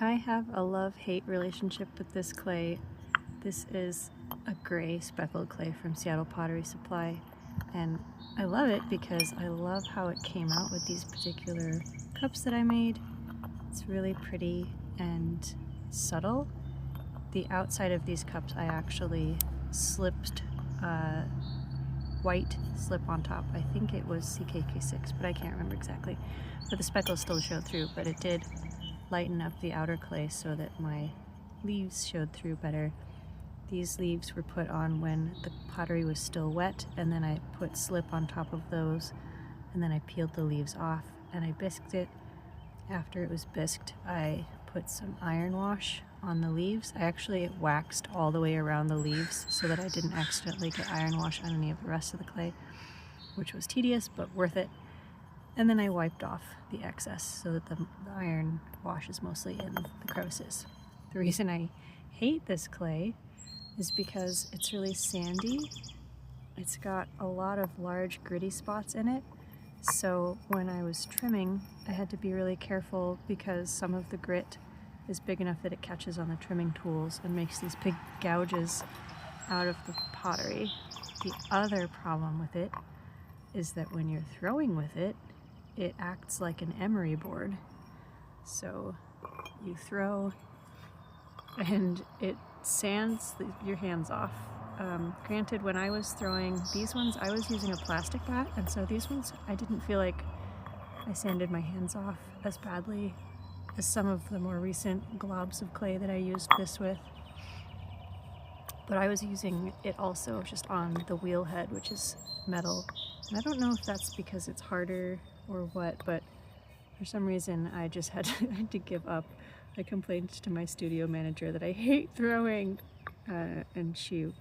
I have a love-hate relationship with this clay. This is a gray speckled clay from Seattle Pottery Supply, and I love it because I love how it came out with these particular cups that I made. It's really pretty and subtle. The outside of these cups I actually slipped white slip on top. I think it was CKK6, but I can't remember exactly. But the speckles still showed through, but it did lighten up the outer clay so that my leaves showed through better. These leaves were put on when the pottery was still wet, and then I put slip on top of those, and then I peeled the leaves off and I bisked it. After it was bisked, I put some iron wash on the leaves. I actually waxed all the way around the leaves so that I didn't accidentally get iron wash on any of the rest of the clay, which was tedious but worth it. And then I wiped off the excess so that the iron wash is mostly in the crevices. The reason I hate this clay is because it's really sandy. It's got a lot of large gritty spots in it. So when I was trimming, I had to be really careful because some of the grit is big enough that it catches on the trimming tools and makes these big gouges out of the pottery. The other problem with it is that when you're throwing with it, it acts like an emery board. So you throw and it sands your hands off. Granted, when I was throwing these ones, I was using a plastic bat, and so these ones, I didn't feel like I sanded my hands off as badly as some of the more recent globs of clay that I used this with. But I was using it also just on the wheel head, which is metal. And I don't know if that's because it's harder or what, but for some reason I just had to give up. I complained to my studio manager that I hate throwing, and she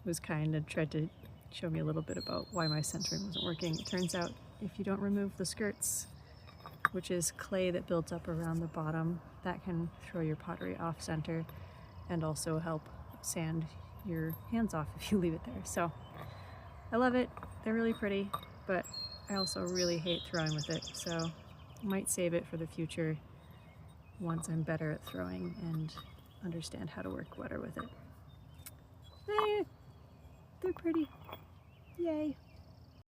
was kind and tried to show me a little bit about why my centering wasn't working. It turns out if you don't remove the skirts, which is clay that builds up around the bottom, that can throw your pottery off center and also help sand your hands off if you leave it there. So I love it. They're really pretty, but I also really hate throwing with it. So I might save it for the future once I'm better at throwing and understand how to work better with it. They're pretty. Yay.